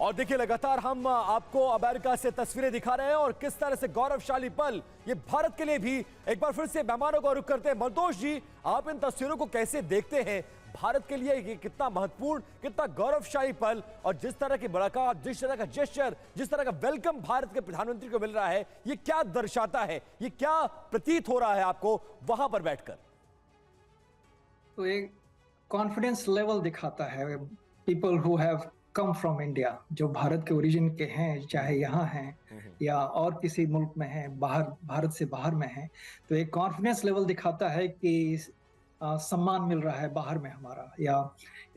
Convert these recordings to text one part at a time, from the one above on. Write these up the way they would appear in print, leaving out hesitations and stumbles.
और देखिए लगातार हम आपको अमेरिका से तस्वीरें दिखा रहे हैं और किस तरह से गौरवशाली पल ये भारत के लिए भी। एक बार फिर से मेहमानों को रुख करते हैं। मंतोष जी, आप इन तस्वीरों को कैसे देखते हैं? भारत के लिए ये कितना महत्वपूर्ण, कितना गौरवशाली पल, और जिस तरह की मुलाकात, जिस तरह का जेस्चर, जिस तरह का वेलकम भारत के प्रधानमंत्री को मिल रहा है, ये क्या दर्शाता है? ये क्या प्रतीत हो रहा है आपको वहां पर बैठकर? तो एक कॉन्फिडेंस लेवल दिखाता है। People who have come from India, जो भारत के ओरिजिन के हैं, चाहे यहाँ हैं या और किसी मुल्क में हैं, बाहर भारत से बाहर में हैं, तो एक कॉन्फिडेंस लेवल दिखाता है कि सम्मान मिल रहा है बाहर में हमारा। या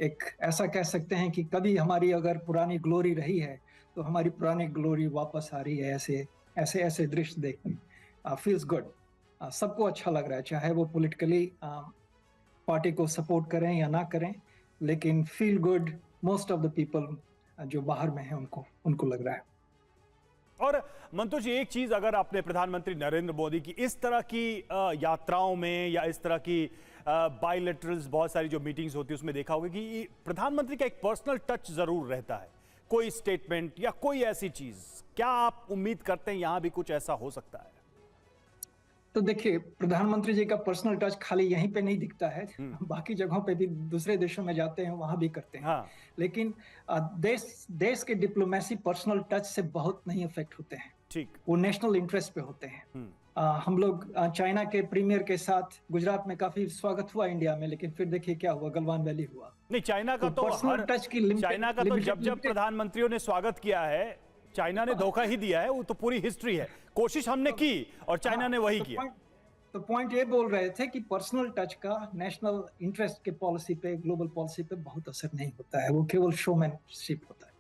एक ऐसा कह सकते हैं कि कभी हमारी अगर पुरानी ग्लोरी रही है तो हमारी पुरानी ग्लोरी वापस आ रही है। ऐसे ऐसे ऐसे दृश्य देखने फील्स गुड। सबको अच्छा लग रहा है, चाहे वो पॉलिटिकली पार्टी को सपोर्ट करें या ना करें, लेकिन feel good most of the people जो बाहर में है उनको लग रहा है। और मंतोष जी, एक चीज अगर आपने प्रधानमंत्री नरेंद्र मोदी की इस तरह की यात्राओं में या इस तरह की बायलैटरल्स बहुत सारी जो मीटिंग्स होती है उसमें देखा होगा कि प्रधानमंत्री का एक पर्सनल टच जरूर रहता है, कोई स्टेटमेंट या कोई ऐसी चीज। क्या आप उम्मीद करते हैं यहां भी कुछ ऐसा हो सकता है? तो देखिए, प्रधानमंत्री जी का पर्सनल टच खाली यहीं पे नहीं दिखता है, बाकी जगहों पे भी, दूसरे देशों में जाते हैं वहां भी करते हैं। हाँ। लेकिन देश के डिप्लोमेसी पर्सनल टच से बहुत नहीं अफेक्ट होते हैं। ठीक। वो नेशनल इंटरेस्ट पे होते हैं। हम लोग चाइना के प्रीमियर के साथ गुजरात में काफी स्वागत हुआ इंडिया में, लेकिन फिर देखिए क्या हुआ, गलवान वैली हुआ। नहीं, चाइना का तो पर्सनल टच की चाइना का तो जब प्रधानमंत्रियों ने स्वागत किया है, चाइना ने धोखा ही दिया है। वो तो पूरी हिस्ट्री है। कोशिश हमने की और चाइना ने वही किया। तो पॉइंट ये बोल रहे थे कि पर्सनल टच का नेशनल इंटरेस्ट के पॉलिसी पे, ग्लोबल पॉलिसी पे बहुत असर नहीं होता है। वो केवल शोमैनशिप होता है।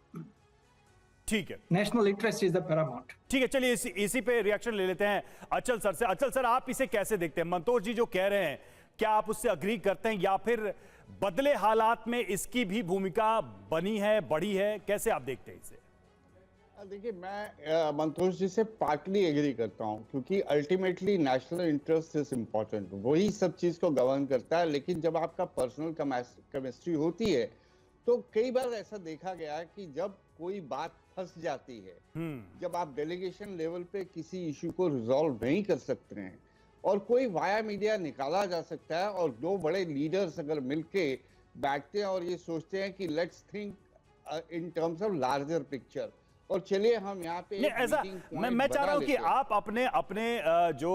ठीक है, national interest is the Paramount. ठीक है, चलिए इसी पे रिएक्शन ले लेते हैं अचल सर से। अचल सर, आप इसे कैसे देखते हैं? मंतोष जी जो कह रहे हैं, क्या आप उससे अग्री करते हैं या फिर बदले हालात में इसकी भी भूमिका बनी है, बढ़ी है? कैसे आप देखते हैं इसे? देखिए, मैं मंतोष जी से पार्टली एग्री करता हूं, क्योंकि ultimately national interest is important, वही सब चीज को गवर्न करता है। लेकिन जब आपका पर्सनल केमिस्ट्री होती है तो कई बार ऐसा देखा गया है कि जब कोई बात फंस जाती है, जब आप डेलीगेशन लेवल पे किसी इश्यू को रिजॉल्व नहीं कर सकते हैं और कोई वाया मीडिया निकाला जा सकता है, और दो बड़े लीडर्स अगर मिलके बैठते हैं और ये सोचते हैं कि let's think in terms of larger picture, और चलिए हम यहाँ पे ऐसा मैं चाह रहा हूं कि आप अपने जो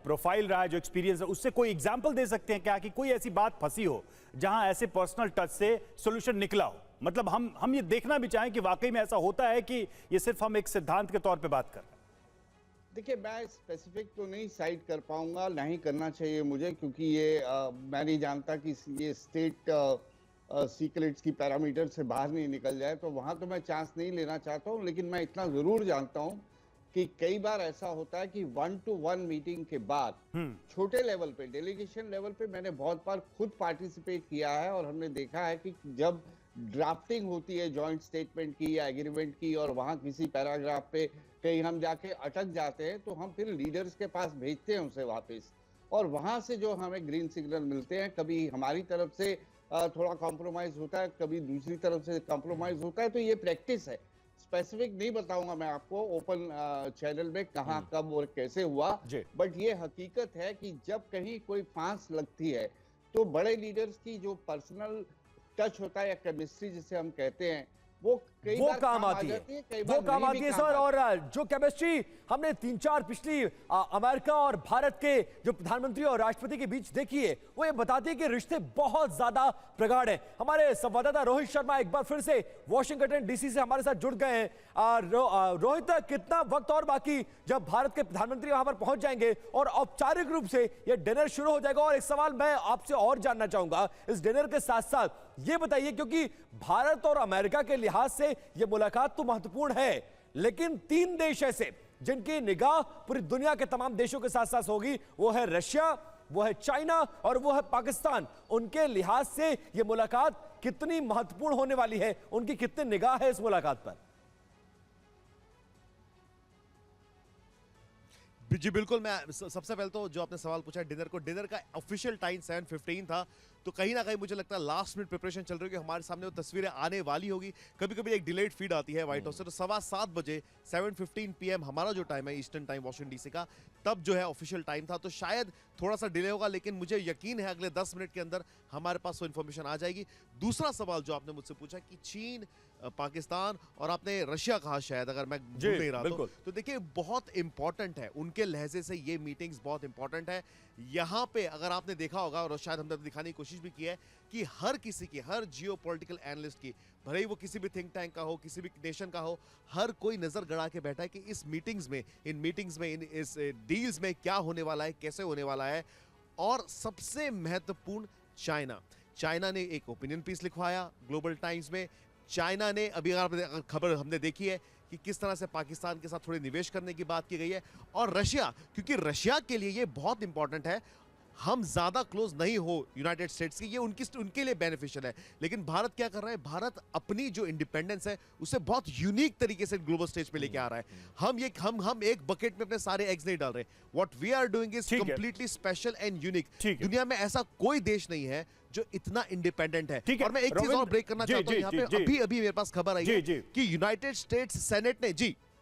प्रोफाइल रहा है, जो एक्सपीरियंस है, उससे कोई एग्जांपल दे सकते हैं क्या कि कोई ऐसी बात फंसी हो जहां ऐसे पर्सनल टच से सॉल्यूशन निकला हो? मतलब हम ये देखना भी चाहें कि वाकई में ऐसा होता है कि ये सिर्फ हम एक सिद्धांत के तौर पे बात कर रहे हैं। देखिए, मैं स्पेसिफिक तो नहीं साइड कर पाऊंगा, नहीं करना चाहिए मुझे, क्योंकि ये मैं नहीं जानता कि ये स्टेट सीक्रेट्स की पैरामीटर से बाहर नहीं निकल जाए, तो वहां तो मैं चांस नहीं लेना चाहता हूं। लेकिन मैं इतना जरूर जानता हूं कि कई बार ऐसा होता है कि 1-to-1 मीटिंग के बाद छोटे लेवल पे, डेलीगेशन लेवल पे मैंने बहुत बार खुद पार्टिसिपेट किया है, और हमने देखा है कि जब ड्राफ्टिंग होती है जॉइंट स्टेटमेंट की या एग्रीमेंट की, और वहां किसी पैराग्राफ पे कहीं हम जाके अटक जाते हैं, तो हम फिर लीडर्स के पास भेजते हैं उसे वापस, और वहां से जो हमें ग्रीन सिग्नल मिलते हैं, कभी हमारी तरफ से थोड़ा कॉम्प्रोमाइज होता है, कभी दूसरी तरफ से कॉम्प्रोमाइज होता है। तो ये प्रैक्टिस है, स्पेसिफिक नहीं बताऊंगा मैं आपको ओपन चैनल में कहां, कब और कैसे हुआ, बट ये हकीकत है कि जब कहीं कोई फांस लगती है तो बड़े लीडर्स की जो पर्सनल टच होता है या केमिस्ट्री जिसे हम कहते हैं, वो काम आती है, वो काम आती है सर। और जो केमिस्ट्री हमने 3-4 पिछली अमेरिका और भारत के जो प्रधानमंत्री और राष्ट्रपति के बीच देखी है, वो ये बताती है कि रिश्ते बहुत ज्यादा प्रगाढ़ हैं। हमारे संवाददाता रोहित शर्मा एक बार फिर से वॉशिंगटन डीसी से हमारे साथ जुड़ गए हैं। रोहित, कितना वक्त और बाकी जब भारत के प्रधानमंत्री वहां पर पहुंच जाएंगे और औपचारिक रूप से यह डिनर शुरू हो जाएगा? और एक सवाल मैं आपसे और जानना चाहूंगा इस डिनर के साथ साथ, ये बताइए, क्योंकि भारत और अमेरिका के लिहाज से यह मुलाकात तो महत्वपूर्ण है, लेकिन 3 देश ऐसे जिनकी निगाह पूरी दुनिया के तमाम देशों के साथ साथ होगी, वो है रशिया, वो है चाइना और वो है पाकिस्तान। उनके लिहाज से यह मुलाकात कितनी महत्वपूर्ण होने वाली है? उनकी कितनी निगाह है इस मुलाकात पर? जी बिल्कुल। मैं सबसे पहले तो जो आपने सवाल पूछा डिनर का ऑफिशियल टाइम 7:15 था, तो कहीं ना कहीं मुझे लगता है लास्ट मिनट प्रिपरेशन चल रही है, हमारे सामने वो तस्वीरें आने वाली होगी। कभी कभी एक डिलेड फीड आती है व्हाइट हाउस से, तो 7:15 बजे 7:15 PM हमारा जो टाइम है ईस्टर्न टाइम वॉशिंगटन डीसी का, तब जो है ऑफिशियल टाइम था। तो शायद थोड़ा सा डिले होगा, लेकिन मुझे यकीन है अगले 10 मिनट के अंदर हमारे पास वो इन्फॉर्मेशन आ जाएगी। दूसरा सवाल जो आपने मुझसे पूछा कि चीन, पाकिस्तान और आपने रशिया कहा, शायद अगर मैं भूल नहीं रहा तो देखिए बहुत इंपॉर्टेंट है, उनके लहजे से ये मीटिंग्स बहुत इंपॉर्टेंट है। यहाँ पे अगर आपने देखा होगा, और शायद हमने दिखाने की कोशिश भी की है, कि हर किसी की, हर जियोपॉलिटिकल एनालिस्ट की, भले ही वो किसी भी थिंक टैंक का हो, किसी भी नेशन का हो, हर कोई नजर गड़ा के बैठा है कि इस मीटिंग्स में, इस डील्स में क्या होने वाला है, कैसे होने वाला है। और सबसे महत्वपूर्ण चाइना ने एक ओपिनियन पीस लिखवाया ग्लोबल टाइम्स में। चाइना ने, अभी अगर खबर हमने देखी है कि किस तरह से पाकिस्तान के साथ थोड़े निवेश करने की बात की गई है। और रशिया, क्योंकि रशिया के लिए ये बहुत इंपॉर्टेंट है, हम ज्यादा क्लोज नहीं हो यूनाइटेड स्टेट्स की, ये उनके लिए बेनिफिशियल है। लेकिन भारत क्या कर रहा है, भारत अपनी जो इंडिपेंडेंस है उसे बहुत यूनिक तरीके से ग्लोबल स्टेज पे लेके आ रहा है। हम एक बकेट में अपने सारे एग्स नहीं डाल रहे। What we are doing is completely special and unique. दुनिया में ऐसा कोई देश नहीं है जो इतना इंडिपेंडेंट है। और मैं एक चीज और ब्रेक करना चाहता हूं, यहाँ पे अभी मेरे पास खबर आई है कि यूनाइटेड स्टेट्स सेनेट ने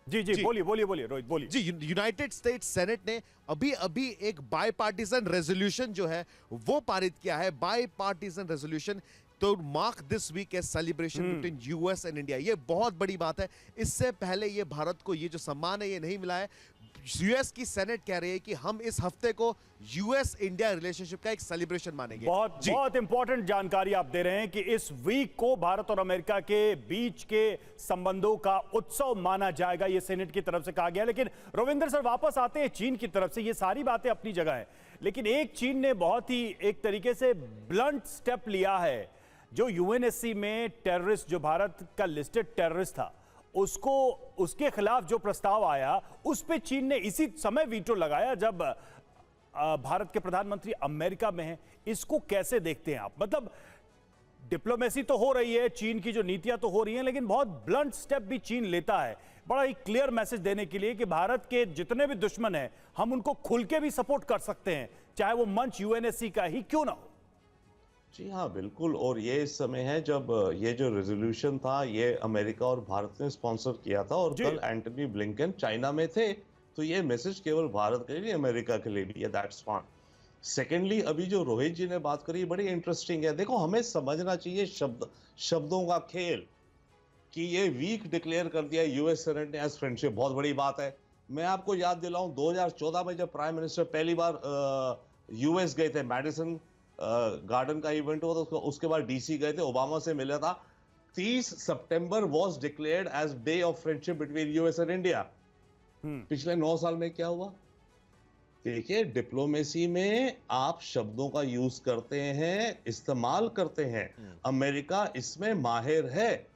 बोलिए रोहित बोलिए। जी, यूनाइटेड स्टेट्स सेनेट ने अभी एक बायपार्टीजन रेजोल्यूशन जो है वो पारित किया है। Bipartisan resolution to mark this week a celebration between US and India. ये बहुत बड़ी बात है। इससे पहले ये भारत को ये जो सम्मान है ये नहीं मिला है। यूएस की सेनेट कह रही है कि हम इस हफ्ते को यूएस इंडिया रिलेशनशिप का एक सेलिब्रेशन मानेंगे। बहुत इंपॉर्टेंट जानकारी आप दे रहे हैं कि इस वीक को भारत और अमेरिका के बीच के संबंधों का उत्सव माना जाएगा, ये सेनेट की तरफ से कहा गया। लेकिन रविंद्र सर, वापस आते हैं चीन की तरफ से। ये सारी बातें अपनी जगह है, लेकिन एक चीन ने बहुत ही एक तरीके से ब्लंट स्टेप लिया है। जो यूएनएससी में टेररिस्ट, जो भारत का लिस्टेड टेररिस्ट था, उसके खिलाफ जो प्रस्ताव आया उस पे चीन ने इसी समय वीटो लगाया जब भारत के प्रधानमंत्री अमेरिका में हैं। इसको कैसे देखते हैं आप? मतलब डिप्लोमेसी तो हो रही है, चीन की जो नीतियां तो हो रही हैं, लेकिन बहुत ब्लंट स्टेप भी चीन लेता है, बड़ा ही क्लियर मैसेज देने के लिए कि भारत के जितने भी दुश्मन हैं हम उनको खुल के भी सपोर्ट कर सकते हैं, चाहे वो मंच यूएनएससी का ही क्यों ना हो। जी हाँ, बिल्कुल। और ये इस समय है जब ये जो रेजोल्यूशन था ये अमेरिका और भारत ने स्पॉन्सर किया था, और कल एंटनी ब्लिंकन चाइना में थे, तो ये मैसेज केवल भारत के लिए नहीं, अमेरिका के लिए भी है। That's fine. सेकेंडली, अभी जो रोहित जी ने बात करी बड़ी इंटरेस्टिंग है। देखो, हमें समझना चाहिए शब्दों का खेल, कि ये वीक डिक्लेयर कर दिया यूएस सेनेट ने एज फ्रेंडशिप, बहुत बड़ी बात है। मैं आपको याद दिलाऊं, 2014 में जब प्राइम मिनिस्टर पहली बार यूएस गए थे, मैडिसन गार्डन का इवेंट हुआ था, उसके बाद डीसी गए थे, ओबामा से मिला था। 30 September was declared as day of friendship between US and India. पिछले 9 साल में क्या हुआ? देखिए, डिप्लोमेसी में आप शब्दों का यूज करते हैं, इस्तेमाल करते हैं। अमेरिका इसमें माहिर है,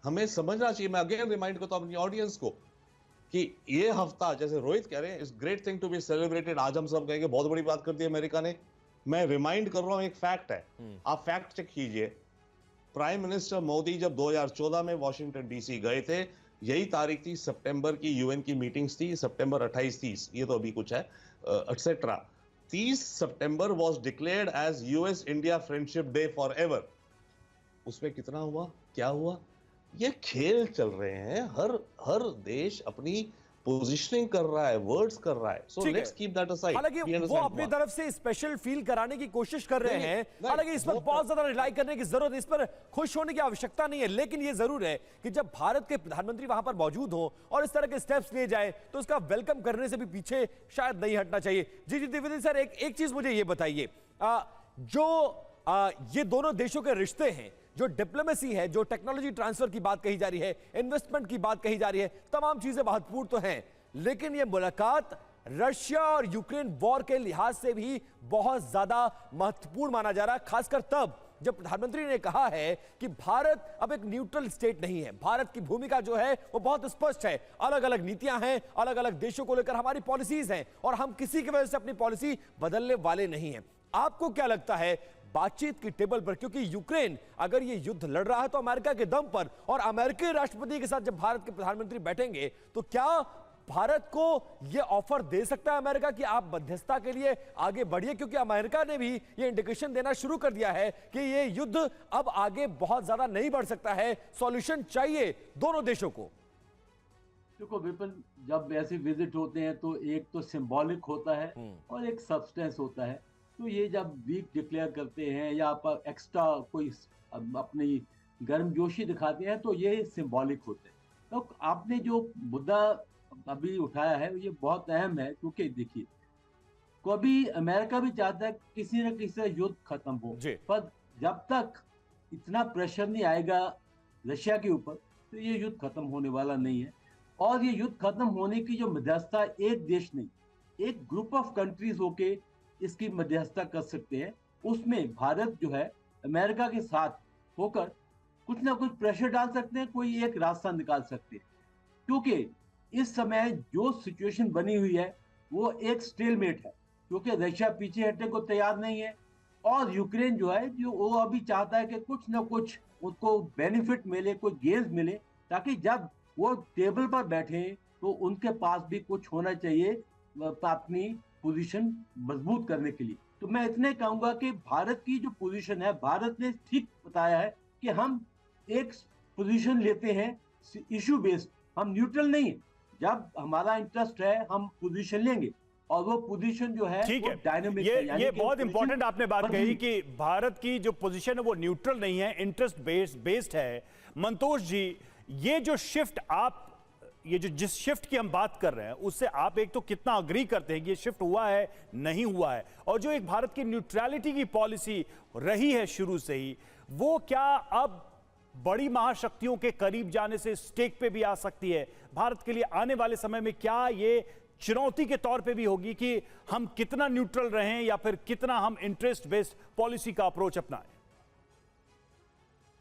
हमें समझना चाहिए। मैं अगेन रिमाइंड करता हूं अपनी ऑडियंस को कि ये हफ्ता, जैसे रोहित कह रहे हैं, is great thing to be celebrated. आज हम सब कहेंगे बहुत बड़ी बात कर दी अमेरिका ने। मैं रिमाइंड कर रहा हूं, एक फैक्ट है, आप फैक्ट चेक कीजिए। प्राइम मिनिस्टर मोदी जब 2014 में वॉशिंगटन डीसी गए थे, यही तारीख थी, सितंबर की यूएन की मीटिंग्स थी, सितंबर 28-30, ये तो अभी कुछ है etcetera. 30 September was declared as US India friendship day for ever. उसमें कितना हुआ, क्या हुआ? ये खेल चल रहे हैं, हर देश अपनी पोजीशनिंग कर रहा है, वर्ड्स कर रहा है। So let's keep that aside. हालांकि वो अपनी तरफ से स्पेशल फील कराने की कोशिश कर रहे हैं, हालांकि इस पर बहुत ज्यादा रिलाई करने की जरूरत है, इस पर खुश होने की आवश्यकता नहीं है। लेकिन ये जरूर है कि जब भारत के प्रधानमंत्री वहां पर मौजूद हो और इस तरह के स्टेप्स लिए जाए तो उसका वेलकम करने से भी पीछे शायद नहीं हटना चाहिए। जी द्विवेदी सर, एक चीज मुझे ये बताइए, ये दोनों देशों के रिश्ते हैं, जो डिप्लोमेसी है, जो टेक्नोलॉजी ट्रांसफर की बात कही जा रही है, इन्वेस्टमेंट की बात कही जा रही है, तमाम चीजें महत्वपूर्ण तो हैं, लेकिन यह मुलाकात रशिया और यूक्रेन वॉर के लिहाज से भी बहुत ज्यादा महत्वपूर्ण माना जा रहा है, खासकर तब जब प्रधानमंत्री ने कहा है कि भारत अब एक न्यूट्रल स्टेट नहीं है। भारत की भूमिका जो है वो बहुत स्पष्ट है, अलग अलग नीतियां हैं, अलग अलग देशों को लेकर हमारी पॉलिसीज हैं, और हम किसी की वजह से अपनी पॉलिसी बदलने वाले नहीं हैं। आपको क्या लगता है बातचीत की टेबल पर, क्योंकि यूक्रेन अगर ये युद्ध लड़ रहा है तो अमेरिका के दम पर, और अमेरिकी राष्ट्रपति के साथ जब भारत के प्रधानमंत्री बैठेंगे तो क्या भारत को यह ऑफर दे सकता है अमेरिका कि आप मध्यस्थता के लिए आगे बढ़िए, क्योंकि अमेरिका ने भी यह इंडिकेशन देना शुरू कर दिया है कि यह युद्ध अब आगे बहुत ज्यादा नहीं बढ़ सकता है, सॉल्यूशन चाहिए दोनों देशों को। देखो विपिन, जब ऐसे विजिट होते हैं तो एक तो सिंबॉलिक होता है और एक सब्सटेंस होता है। तो ये जब वीक डिक्लेयर करते हैं या आप एक्स्ट्रा कोई अपनी गर्मजोशी दिखाते हैं तो ये सिंबॉलिक होते हैं। तो आपने जो मुद्दा अभी उठाया है ये बहुत अहम है, क्योंकि देखिए कभी अमेरिका भी चाहता है किसी न किसी से युद्ध खत्म हो, पर जब तक इतना प्रेशर नहीं आएगा रशिया के ऊपर तो ये युद्ध खत्म होने वाला नहीं है। और ये युद्ध खत्म होने की जो मध्यस्थता एक देश नहीं, एक ग्रुप ऑफ कंट्रीज होके इसकी मध्यस्थता कर सकते हैं। उसमें भारत जो है अमेरिका के साथ होकर कुछ ना कुछ प्रेशर डाल सकते हैं, कोई एक रास्ता निकाल सकते हैं। क्योंकि इस समय जो सिचुएशन बनी हुई है वो एक स्टेलमेट है, क्योंकि रशिया पीछे हटने को तैयार नहीं है और यूक्रेन जो है जो वो अभी चाहता है कि कुछ ना कुछ उसको बेनिफिट मिले, कोई गेन्स मिले, ताकि जब वो टेबल पर बैठे तो उनके पास भी कुछ होना चाहिए अपनी पोजीशन मजबूत करने के लिए। तो मैं इतने कहूंगा कि भारत की जो पोजीशन है, भारत ने ठीक बताया है कि हम एक पोजीशन लेते हैं इशू बेस्ड, हम न्यूट्रल नहीं है। जब हमारा इंटरेस्ट है हम पोजीशन लेंगे और वो पोजीशन जो है ठीक वो है, डायनामिक ये बहुत इंपॉर्टेंट आपने बात कही कि भारत की जो पोजीशन है वो न्यूट्रल नहीं है, इंटरेस्ट बेस्ड है। मंतोष जी, ये जो शिफ्ट जिस शिफ्ट की हम बात कर रहे हैं उससे आप एक तो कितना अग्री करते हैं कि ये शिफ्ट हुआ है नहीं हुआ है, और जो एक भारत की न्यूट्रलिटी की पॉलिसी रही है शुरू से ही, वो क्या अब बड़ी महाशक्तियों के करीब जाने से स्टेक पे भी आ सकती है? भारत के लिए आने वाले समय में क्या ये चुनौती के तौर पे भी होगी कि हम कितना न्यूट्रल रहें या फिर कितना हम इंटरेस्ट बेस्ड पॉलिसी का अप्रोच अपनाएं?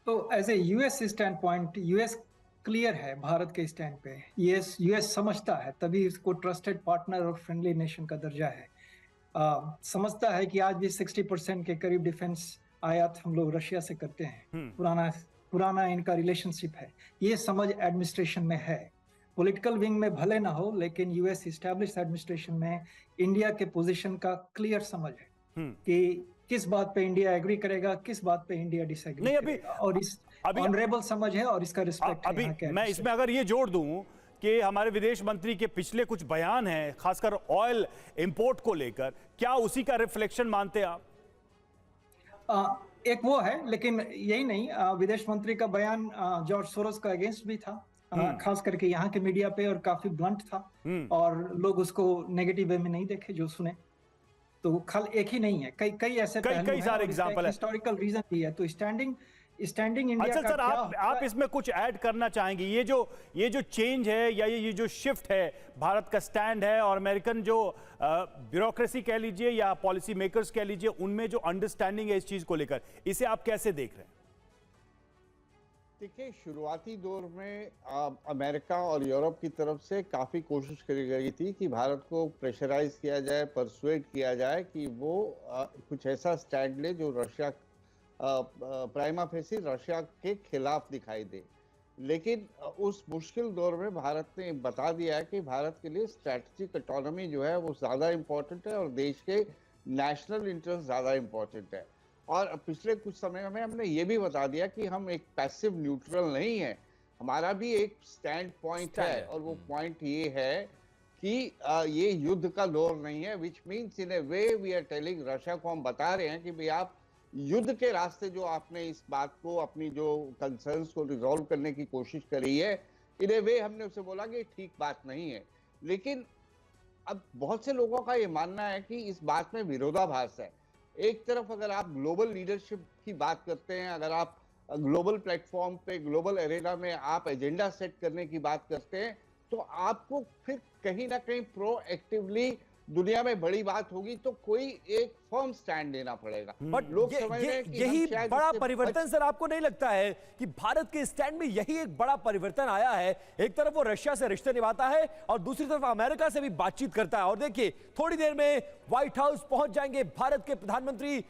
तो as a US standpoint, US clear है भारत के स्टैंड पे। यूएस समझता है, तभी इसको ट्रस्टेड पार्टनर और फ्रेंडली नेशन का दर्जा है। समझता है कि आज भी 60% के करीब डिफेंस आयात हम लोग रशिया से करते हैं। पुराना इनका रिलेशनशिप है, ये समझ एडमिनिस्ट्रेशन में है। पॉलिटिकल विंग में भले ना हो, लेकिन यूएस एस्टैब्लिश्ड एडमिनिस्ट्रेशन में इंडिया के पोजीशन का क्लियर समझ है कि किस बात पे इंडिया एग्री करेगा, किस बात पे इंडिया डिसएग्री करेगा, और इस ऑनरेबल समझ है और इसका रिस्पेक्ट है। अभी मैं इसमें अगर ये जोड़ दूं कि हमारे विदेश मंत्री के पिछले कुछ बयान हैं खासकर ऑयल इंपोर्ट को लेकर, क्या उसी का रिफ्लेक्शन मानते हैं आप? एक वो है, लेकिन यही नहीं, विदेश मंत्री का बयान जॉर्ज सोरोस का अगेंस्ट भी था, खास करके यहाँ के मीडिया पे, और काफी ब्लंट था और लोग उसको नेगेटिव वे में नहीं देखे जो सुने। तो खल एक ही नहीं है, कई ऐसे कई सारे एग्जांपल है, हिस्टोरिकल रीजन भी है। तो स्टैंडिंग इंडिया अच्छा का सर, आप इसमें कुछ ऐड करना चाहेंगे? ये जो चेंज है या ये जो शिफ्ट है, भारत का स्टैंड है और अमेरिकन जो ब्यूरोक्रेसी कह लीजिए या पॉलिसी मेकर्स कह लीजिए, उनमें जो अंडरस्टैंडिंग है इस चीज को लेकर, इसे आप कैसे देख रहे हैं? देखिए, शुरुआती दौर में अमेरिका और यूरोप की तरफ से काफ़ी कोशिश करी गई थी कि भारत को प्रेशराइज किया जाए, परसुएड किया जाए कि वो कुछ ऐसा स्टैंड ले जो रशिया प्राइमा फेसी रशिया के खिलाफ दिखाई दे। लेकिन उस मुश्किल दौर में भारत ने बता दिया है कि भारत के लिए स्ट्रैटेजिक ऑटोनॉमी जो है वो ज़्यादा इम्पोर्टेंट है और देश के नेशनल इंटरेस्ट ज़्यादा इम्पोर्टेंट है। और पिछले कुछ समय में हमने ये भी बता दिया कि हम एक पैसिव न्यूट्रल नहीं है, हमारा भी एक स्टैंड पॉइंट है, और वो पॉइंट ये है कि ये युद्ध का दौर नहीं है, which means in a way we are telling Russia को, हम बता रहे हैं कि भाई आप युद्ध के रास्ते जो आपने इस बात को, अपनी जो कंसर्न्स को रिजॉल्व करने की कोशिश करी है, इन ए वे हमने उसे बोला कि ठीक बात नहीं है। लेकिन अब बहुत से लोगों का ये मानना है कि इस बात में विरोधाभास है। एक तरफ अगर आप ग्लोबल लीडरशिप की बात करते हैं, अगर आप ग्लोबल प्लेटफॉर्म पे, ग्लोबल एरेना में आप एजेंडा सेट करने की बात करते हैं, तो आपको फिर कहीं ना कहीं प्रोएक्टिवली दुनिया में बड़ी बात होगी तो कोई एक फर्म स्टैंड लेना पड़ेगा। बट लोग यही बड़ा परिवर्तन सर आपको नहीं लगता है कि भारत के स्टैंड में यही एक बड़ा परिवर्तन आया है? एक तरफ वो रशिया से रिश्ते निभाता है और दूसरी तरफ अमेरिका से भी बातचीत करता है। और देखिए, थोड़ी देर में व्हाइट हाउस पहुंच जाएंगे भारत के प्रधानमंत्री